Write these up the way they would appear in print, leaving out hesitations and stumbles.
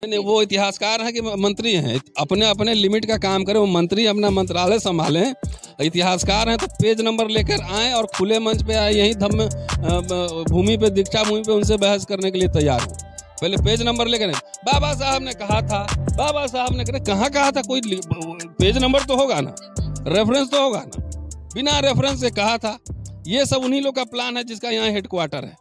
नहीं, वो इतिहासकार हैं कि मंत्री हैं, अपने अपने लिमिट का काम करें। वो मंत्री अपना मंत्रालय संभालें, इतिहासकार हैं तो पेज नंबर लेकर आएँ और खुले मंच पे आए, यहीं धम्म भूमि पे, दीक्षा भूमि पे उनसे बहस करने के लिए तैयार हूँ। पहले पेज नंबर लेकर नहीं, बाबा साहब ने कहा था, बाबा साहब ने कहाँ कहा था, कोई पेज नंबर तो होगा ना, रेफरेंस तो होगा ना। बिना रेफरेंस से कहा था। ये सब उन्हीं लोग का प्लान है जिसका यहाँ हेडक्वार्टर है।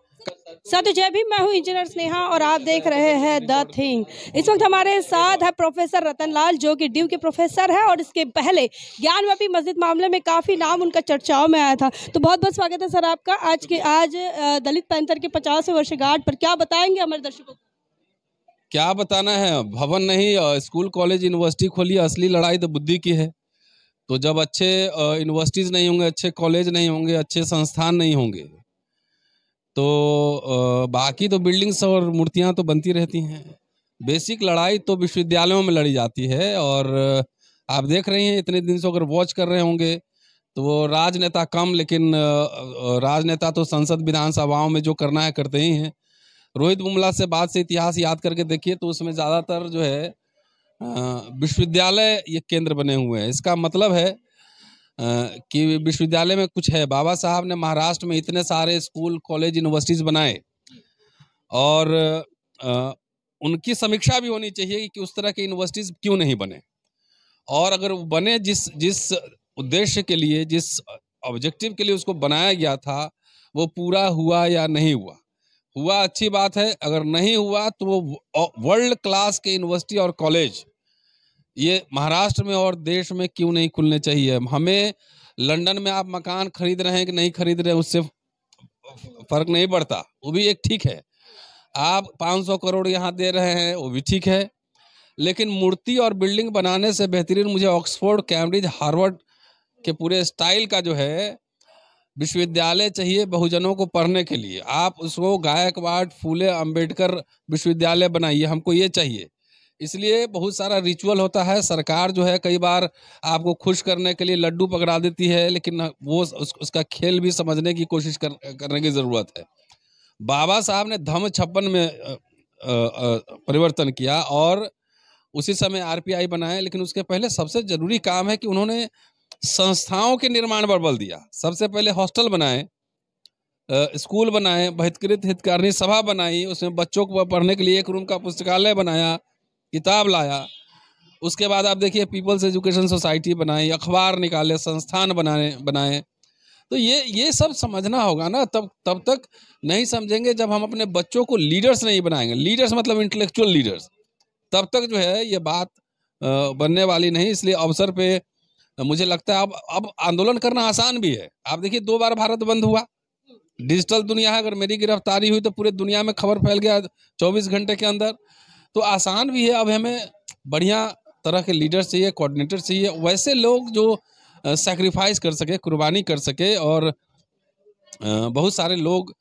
सत्य जय भीम, मैं हूँ इंजीनियर स्नेहा और आप देख रहे हैं द थिंग। इस वक्त हमारे साथ है प्रोफेसर रतन लाल, जो कि ड्यू के प्रोफेसर है और इसके पहले ज्ञानव्यापी मस्जिद मामले में काफ़ी नाम उनका चर्चाओं में आया था। तो बहुत बहुत स्वागत है सर आपका आज दलित पैंथर के 50वें वर्षगांठ पर। क्या बताएंगे हमारे दर्शकों को? क्या बताना है, भवन नहीं, स्कूल कॉलेज यूनिवर्सिटी खोली। असली लड़ाई तो बुद्धि की है। तो जब अच्छे यूनिवर्सिटीज़ नहीं होंगे, अच्छे कॉलेज नहीं होंगे, अच्छे संस्थान नहीं होंगे, तो बाकी तो बिल्डिंग्स और मूर्तियां तो बनती रहती हैं। बेसिक लड़ाई तो विश्वविद्यालयों में लड़ी जाती है। और आप देख रहे हैं, इतने दिन से अगर वॉच कर रहे होंगे तो वो राजनेता कम, लेकिन राजनेता तो संसद विधानसभाओं में जो करना है करते ही हैं। रोहित बुमला से बात से इतिहास याद करके देखिए तो उसमें ज़्यादातर जो है विश्वविद्यालय ये केंद्र बने हुए हैं। इसका मतलब है कि विश्वविद्यालय में कुछ है। बाबा साहब ने महाराष्ट्र में इतने सारे स्कूल कॉलेज यूनिवर्सिटीज़ बनाए और उनकी समीक्षा भी होनी चाहिए कि उस तरह के यूनिवर्सिटीज़ क्यों नहीं बने, और अगर बने जिस उद्देश्य के लिए, जिस ऑब्जेक्टिव के लिए उसको बनाया गया था, वो पूरा हुआ या नहीं हुआ। हुआ अच्छी बात है, अगर नहीं हुआ तो वो वर्ल्ड क्लास के यूनिवर्सिटी और कॉलेज ये महाराष्ट्र में और देश में क्यों नहीं खुलने चाहिए। हमें लंदन में आप मकान खरीद रहे हैं कि नहीं खरीद रहे हैं उससे फर्क नहीं पड़ता, वो भी एक ठीक है। आप 500 करोड़ यहाँ दे रहे हैं, वो भी ठीक है। लेकिन मूर्ति और बिल्डिंग बनाने से बेहतरीन मुझे ऑक्सफोर्ड, कैम्ब्रिज, हार्वर्ड के पूरे स्टाइल का जो है विश्वविद्यालय चाहिए बहुजनों को पढ़ने के लिए। आप उसको गायकवाड़, फूले, अंबेडकर विश्वविद्यालय बनाइए, हमको ये चाहिए। इसलिए बहुत सारा रिचुअल होता है। सरकार जो है कई बार आपको खुश करने के लिए लड्डू पकड़ा देती है, लेकिन वो उसका खेल भी समझने की कोशिश करने की ज़रूरत है। बाबा साहब ने धम्म 56 में परिवर्तन किया और उसी समय आरपीआई बनाए, लेकिन उसके पहले सबसे ज़रूरी काम है कि उन्होंने संस्थाओं के निर्माण पर बल दिया। सबसे पहले हॉस्टल बनाए, स्कूल बनाए, बहिष्कृत हितकारिणी सभा बनाई, उसमें बच्चों को पढ़ने के लिए एक रूम का पुस्तकालय बनाया, किताब लाया। उसके बाद आप देखिए पीपल्स एजुकेशन सोसाइटी बनाई, अखबार निकाले, संस्थान बनाए। तो ये सब समझना होगा ना। तब तक नहीं समझेंगे जब हम अपने बच्चों को लीडर्स नहीं बनाएंगे। लीडर्स मतलब इंटेलेक्चुअल लीडर्स। तब तक जो है ये बात बनने वाली नहीं। इसलिए अवसर पे मुझे लगता है अब आंदोलन करना आसान भी है। आप देखिए 2 बार भारत बंद हुआ। डिजिटल दुनिया है, अगर मेरी गिरफ्तारी हुई तो पूरे दुनिया में खबर फैल गया 24 घंटे के अंदर। तो आसान भी है। अब हमें बढ़िया तरह के लीडर्स चाहिए, कोऑर्डिनेटर चाहिए, वैसे लोग जो सैक्रिफाइस कर सके, कुर्बानी कर सके। और बहुत सारे लोग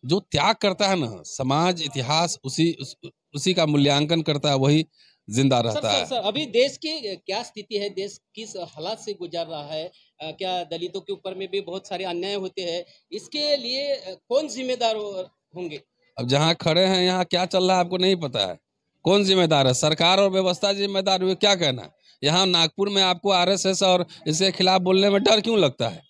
जो त्याग करता है ना, समाज इतिहास उसी का मूल्यांकन करता है, वही जिंदा रहता है। सर, अभी देश की क्या स्थिति है, देश किस हालात से गुजर रहा है? क्या दलितों के ऊपर में भी बहुत सारे अन्याय होते हैं? इसके लिए कौन जिम्मेदार होंगे? अब जहाँ खड़े हैं यहाँ क्या चल रहा है आपको नहीं पता है। कौन जिम्मेदार है? सरकार और व्यवस्था जिम्मेदार हुई। क्या कहना है? यहाँ नागपुर में आपको आरएसएस और इसके खिलाफ बोलने में डर क्यों लगता है?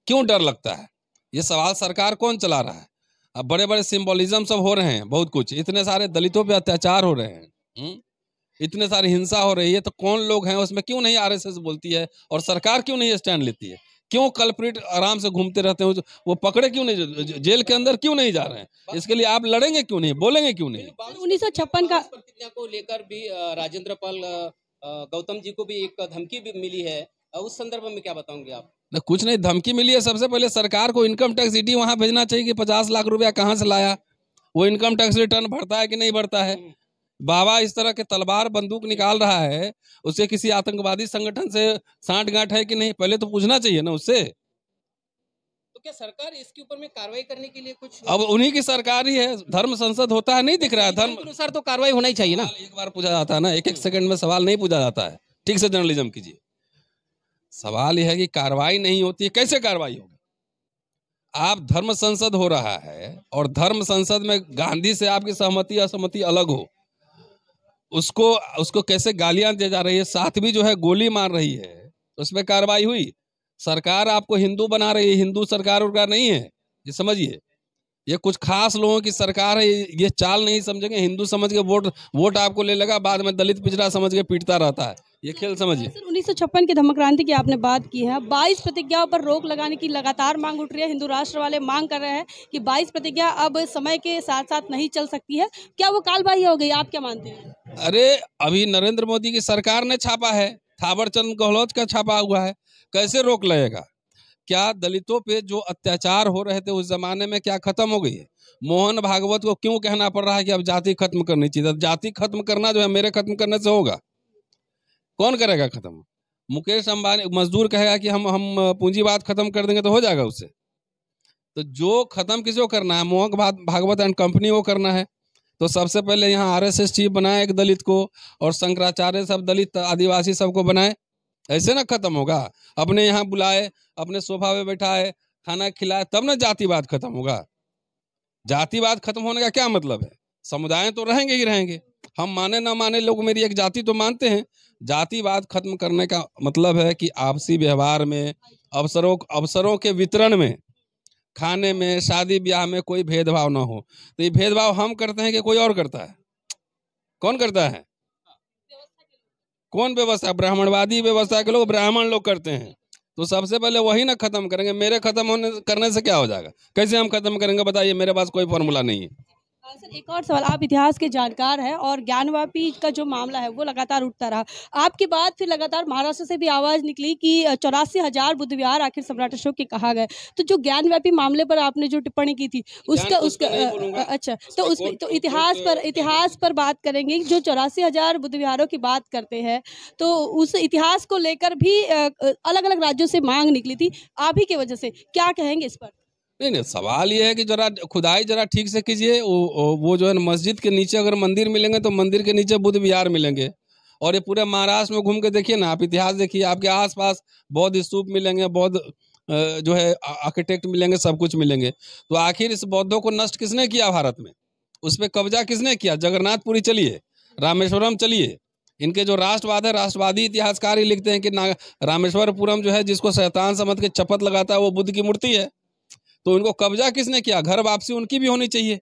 क्यों डर लगता है? ये सवाल सरकार कौन चला रहा है? अब बड़े बड़े सिंबोलिज्म सब हो रहे हैं, बहुत कुछ, इतने सारे दलितों पे अत्याचार हो रहे हैं, इतने सारी हिंसा हो रही है, तो कौन लोग हैं उसमें? क्यों नहीं आरएसएस बोलती है? और सरकार क्यों नहीं स्टैंड लेती है? क्यों कल्प्रिट आराम से घूमते रहते हैं? वो पकड़े क्यों नहीं, जेल के अंदर क्यों नहीं जा रहे हैं? इसके लिए आप लड़ेंगे क्यों नहीं, बोलेंगे क्यों नहीं? 1956 का प्रतिज्ञा को लेकर भी राजेंद्र पाल गौतम जी को भी एक धमकी भी मिली है। उस संदर्भ में क्या बताओगे आप? न, कुछ नहीं, धमकी मिली है। सबसे पहले सरकार को इनकम टैक्स ईडी वहां भेजना चाहिए कि 50 लाख रुपया कहाँ से लाया, वो इनकम टैक्स रिटर्न भरता है कि नहीं भरता है। बाबा इस तरह के तलवार बंदूक निकाल रहा है, उसे किसी आतंकवादी संगठन से सांठगांठ है कि नहीं, पहले तो पूछना चाहिए ना उससे। तो क्या सरकार इसके ऊपर में कार्रवाई करने के लिए कुछ? अब उन्हीं की सरकार ही है, धर्म संसद होता है, नहीं दिख रहा है? धर्म के अनुसार तो कार्रवाई होना ही चाहिए ना। एक बार पूछा जाता है ना, एक सेकंड में सवाल नहीं पूछा जाता है। ठीक से जर्नलिज्म कीजिए। सवाल यह है कि कार्रवाई नहीं होती है, कैसे कार्रवाई होगी? आप धर्म संसद हो रहा है और धर्म संसद में गांधी से आपकी सहमति असहमति अलग हो, उसको उसको कैसे गालियां दी जा रही है, साथ भी जो है गोली मार रही है, तो उस पर कार्रवाई हुई। सरकार आपको हिंदू बना रही है, हिंदू सरकार उरकार नहीं है, ये समझिए। ये कुछ खास लोगों की सरकार है, ये चाल नहीं समझेंगे। हिंदू समझ के वोट आपको ले लगा, बाद में दलित पिछड़ा समझ के पीटता रहता है, ये खेल समझिए। 1956 की धम्म क्रांति की आपने बात की है। 22 प्रतिज्ञाओं पर रोक लगाने की लगातार मांग उठ रही है। हिंदू राष्ट्र वाले मांग कर रहे हैं कि 22 प्रतिज्ञा अब समय के साथ साथ नहीं चल सकती है। क्या वो कालबाह्य हो गई, आप क्या मानते हैं? अरे अभी नरेंद्र मोदी की सरकार ने छापा है, थावरचंद गहलोत का छापा हुआ है, कैसे रोक लगेगा? क्या दलितों पे जो अत्याचार हो रहे थे उस जमाने में क्या खत्म हो गई है? मोहन भागवत को क्यों कहना पड़ रहा है कि अब जाति खत्म करनी चाहिए? जाति खत्म करना जो है मेरे खत्म करने से होगा? कौन करेगा खत्म? मुकेश अंबानी मजदूर कहेगा कि हम पूंजीवाद खत्म कर देंगे तो हो जाएगा उससे? तो जो खत्म किसी को करना है, मोहन भागवत एंड कंपनी को करना है, तो सबसे पहले यहाँ आरएसएस चीफ बनाए एक दलित को, और शंकराचार्य सब दलित आदिवासी सबको बनाए, ऐसे ना खत्म होगा। अपने यहाँ बुलाए, अपने सोफा पे बैठाए, खाना खिलाए, तब ना जातिवाद खत्म होगा। जातिवाद खत्म होने का क्या मतलब है? समुदाय तो रहेंगे ही रहेंगे, हम माने ना माने लोग मेरी एक जाति तो मानते हैं। जातिवाद खत्म करने का मतलब है कि आपसी व्यवहार में, अवसरों के वितरण में, खाने में, शादी ब्याह में कोई भेदभाव ना हो। तो ये भेदभाव हम करते हैं कि कोई और करता है? कौन करता है? कौन व्यवस्था? ब्राह्मणवादी व्यवस्था के लोग, ब्राह्मण लोग करते हैं। तो सबसे पहले वही ना खत्म करेंगे। मेरे खत्म होने करने से क्या हो जाएगा? कैसे हम खत्म करेंगे बताइए? मेरे पास कोई फॉर्मूला नहीं है। सर एक और सवाल, आप इतिहास के जानकार हैं और ज्ञानवापी का जो मामला है वो लगातार उठता रहा। आपके बाद फिर लगातार महाराष्ट्र से भी आवाज निकली कि 84,000 बुद्ध विहार आखिर सम्राट अशोक के कहा गए। तो जो ज्ञानवापी मामले पर आपने जो टिप्पणी की थी उसका अच्छा, तो इतिहास पर बात करेंगे। जो 84,000 बुद्ध विहारों की बात करते हैं, तो उस इतिहास को लेकर भी अलग अलग राज्यों से मांग निकली थी आप ही की वजह से, क्या कहेंगे इस पर? नहीं, सवाल ये है कि जरा खुदाई जरा ठीक से कीजिए। वो जो है ना, मस्जिद के नीचे अगर मंदिर मिलेंगे तो मंदिर के नीचे बुद्ध विहार मिलेंगे। और ये पूरे महाराष्ट्र में घूम के देखिए ना, आप इतिहास देखिए, आपके आसपास बौद्ध स्तूप मिलेंगे, बौद्ध जो है आर्किटेक्ट मिलेंगे, सब कुछ मिलेंगे। तो आखिर इस बौद्धों को नष्ट किसने किया भारत में? उस पर कब्जा किसने किया? जगन्नाथपुरी चलिए, रामेश्वरम चलिए। इनके जो राष्ट्रवाद है, राष्ट्रवादी इतिहासकार ही लिखते हैं कि रामेश्वरपुरम जो है, जिसको शैतान समझ के चपत लगाता है, वो बुद्ध की मूर्ति है। तो इनको कब्जा किसने किया? घर वापसी उनकी भी होनी चाहिए।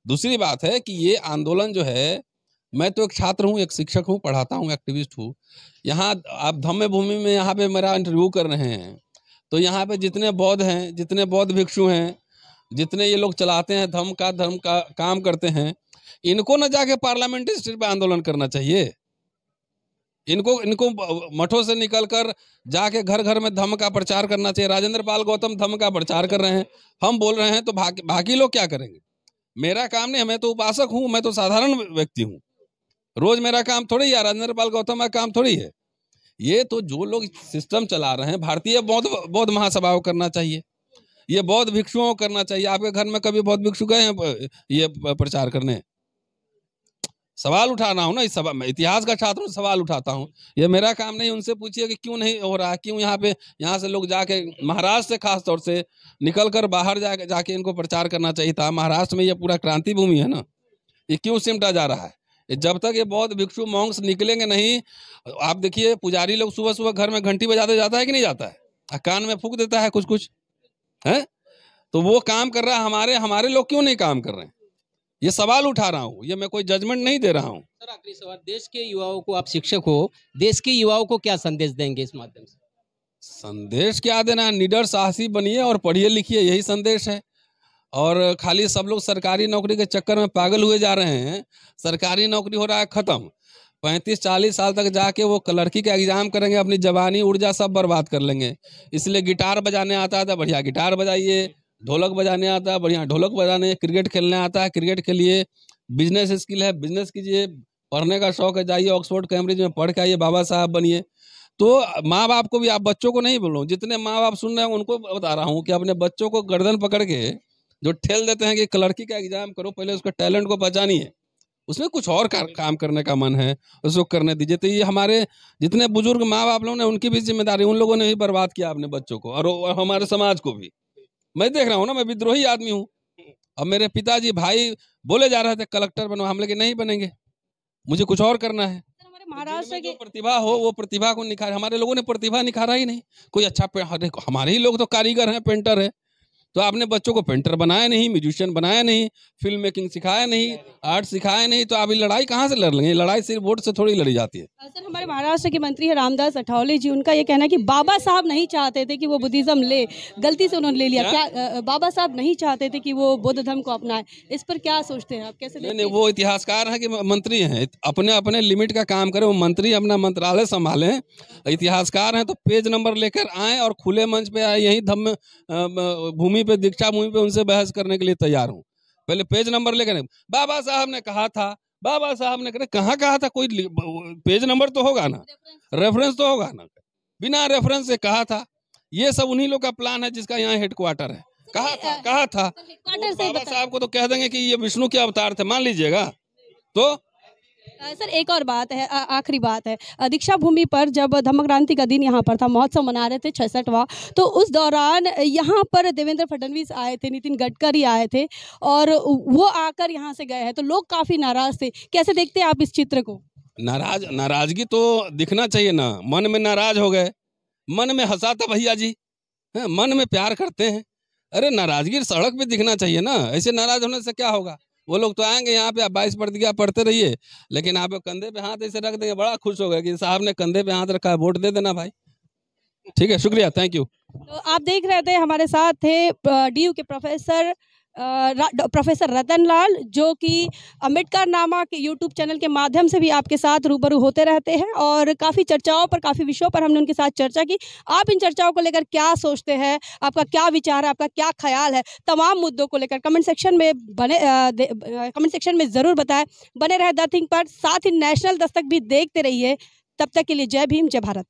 दूसरी बात है कि ये आंदोलन जो है, मैं तो एक छात्र हूँ, एक शिक्षक हूँ, पढ़ाता हूँ, एक्टिविस्ट हूँ। यहाँ आप धम्म भूमि में यहाँ पे मेरा इंटरव्यू कर रहे हैं, तो यहाँ पे जितने बौद्ध हैं, जितने बौद्ध भिक्षु हैं, जितने ये लोग चलाते हैं धर्म का काम करते हैं, इनको न जाके पार्लियामेंट्री स्टेज पे आंदोलन करना चाहिए। इनको मठों से निकलकर जाके घर घर में धम्म का प्रचार करना चाहिए। राजेंद्र पाल गौतम धम्म का प्रचार कर रहे हैं, हम बोल रहे हैं, तो बाकी लोग क्या करेंगे? मेरा काम नहीं है, मैं तो उपासक हूँ, मैं तो साधारण व्यक्ति हूँ। रोज मेरा काम थोड़ी है, राजेंद्र पाल गौतम का काम थोड़ी है। ये तो जो लोग सिस्टम चला रहे हैं, भारतीय बौद्ध महासभा को करना चाहिए, ये बौद्ध भिक्षुओं को करना चाहिए। आपके घर में कभी बौद्ध भिक्षु गए हैं ये प्रचार करने? सवाल उठाना हो ना, इस सवाल, इतिहास का छात्र हूँ, सवाल उठाता हूँ। ये मेरा काम नहीं। उनसे पूछिए कि क्यों नहीं हो रहा, क्यों यहाँ से लोग जाके, महाराष्ट्र से खास तौर से निकल कर बाहर जाके इनको प्रचार करना चाहिए था। महाराष्ट्र में ये पूरा क्रांति भूमि है ना, ये क्यों सिमटा जा रहा है? जब तक ये बौद्ध भिक्षु मॉन्क्स निकलेंगे नहीं, आप देखिए पुजारी लोग सुबह सुबह घर में घंटी बजाते जाता है कि नहीं जाता है? कान में फूंक देता है कुछ है। तो वो काम कर रहा है, हमारे लोग क्यों नहीं काम कर रहे हैं? ये सवाल उठा रहा हूँ, ये मैं कोई जजमेंट नहीं दे रहा हूँ। सर आखिरी सवाल, देश के युवाओं को, आप शिक्षक हो, देश के युवाओं को क्या संदेश देंगे इस माध्यम से? संदेश क्या देना है? निडर साहसी बनिए और पढ़िए लिखिए, यही संदेश है। और खाली सब लोग सरकारी नौकरी के चक्कर में पागल हुए जा रहे हैं। सरकारी नौकरी हो रहा है खत्म, 35-40 साल तक जाके वो लड़की का एग्जाम करेंगे, अपनी जवानी ऊर्जा सब बर्बाद कर लेंगे। इसलिए गिटार बजाने आता है तो बढ़िया गिटार बजाइए, ढोलक बजाने आता है बढ़िया ढोलक बजाने, क्रिकेट खेलने आता है क्रिकेट खेलिए, बिजनेस स्किल है बिजनेस कीजिए, पढ़ने का शौक है जाइए ऑक्सफोर्ड कैम्ब्रिज में पढ़ के आइए, बाबा साहब बनिए। तो माँ बाप को भी, आप बच्चों को नहीं बोलो, जितने माँ बाप सुन रहे हैं उनको बता रहा हूँ कि अपने बच्चों को गर्दन पकड़ के जो ठेल देते हैं कि लड़की का एग्जाम करो, पहले उसके टैलेंट को पहचानिए, उसमें कुछ और काम करने का मन है उसको करने दीजिए। तो ये हमारे जितने बुजुर्ग माँ बाप लोग ने, उनकी भी जिम्मेदारी, उन लोगों ने ही बर्बाद किया अपने बच्चों को और हमारे समाज को भी। मैं देख रहा हूँ ना, मैं विद्रोही आदमी हूँ। अब मेरे पिताजी भाई बोले जा रहे थे कलेक्टर बनो, हम लेकिन नहीं बनेंगे, मुझे कुछ और करना है। हमारे महाराष्ट्र जिनमें के जो प्रतिभा हो वो प्रतिभा को निखार। हमारे लोगों ने प्रतिभा निखारा ही नहीं। कोई अच्छा हमारे ही लोग तो कारीगर हैं, पेंटर है, तो आपने बच्चों को पेंटर बनाया नहीं, म्यूजिशियन बनाया नहीं, फिल्म मेकिंग सिखाया नहीं, आर्ट सिखाया नहीं, तो अभी लड़ाई कहाँ से लड़ लेंगे? लड़ाई सिर्फ वोट से थोड़ी लड़ी जाती है। सर, हमारे महाराष्ट्र के मंत्री है रामदास अठावले जी, उनका ये कहना है कि बाबा साहब नहीं चाहते थे कि वो बुद्धिज्म ले, गलती से उन्होंने ले लिया। क्या बाबा साहब नहीं चाहते थे कि वो बौद्ध धर्म को अपनाए? इस पर क्या सोचते हैं आप, कैसे देखते नहीं, हैं? वो इतिहासकार हैं कि मंत्री हैं, अपने अपने लिमिट का काम करें। वो मंत्री अपना मंत्रालय संभालें, इतिहासकार हैं तो पेज नंबर लेकर आए और खुले मंच पे आए, यही धम्म भूमि पे, दीक्षा भूमि पे उनसे बहस करने के लिए तैयार हूँ। पहले पेज नंबर लेकर, बाबा साहब ने कहा था, बाबा साहब ने कहाँ कहा था? कोई पेज नंबर तो होगा ना, रेफरेंस तो होगा ना। बिना रेफरेंस से कहा था। ये सब उन्हीं लोग का प्लान है जिसका यहाँ हेडक्वार्टर है। कहा था बाबा साहब को तो कह देंगे कि ये विष्णु के अवतार थे, मान लीजिएगा। तो सर, एक और बात है, आखिरी बात है, दीक्षा भूमि पर जब धम्म क्रांति का दिन यहाँ पर था, महोत्सव मना रहे थे 66वां, तो उस दौरान यहाँ पर देवेंद्र फडणवीस आए थे, नितिन गडकरी आए थे और वो आकर यहाँ से गए हैं, तो लोग काफी नाराज थे। कैसे देखते हैं आप इस चित्र को? नाराजगी तो दिखना चाहिए ना। मन में नाराज हो गए, मन में हंसा था भैया जी, मन में प्यार करते हैं। अरे नाराजगी सड़क पे दिखना चाहिए ना, ऐसे नाराज होने से क्या होगा? वो लोग तो आएंगे यहाँ पे, आप 22 प्रतिज्ञा पढ़ते रहिए, लेकिन आप कंधे पे हाथ ऐसे रख देंगे, बड़ा खुश हो गए कि साहब ने कंधे पे हाथ रखा है, वोट दे देना भाई। ठीक है, शुक्रिया, थैंक यू। तो आप देख रहे थे, हमारे साथ थे डीयू के प्रोफेसर रतन लाल, जो कि अम्बेडकर नामा के यूट्यूब चैनल के माध्यम से भी आपके साथ रूबरू होते रहते हैं और काफ़ी चर्चाओं पर, काफ़ी विषयों पर हमने उनके साथ चर्चा की। आप इन चर्चाओं को लेकर क्या सोचते हैं, आपका क्या विचार है, आपका क्या ख्याल है, तमाम मुद्दों को लेकर कमेंट सेक्शन में ज़रूर बताएं। बने रहे द थिंग पर, साथ ही नेशनल दस्तक भी देखते रहिए। तब तक के लिए जय भीम, जय भारत।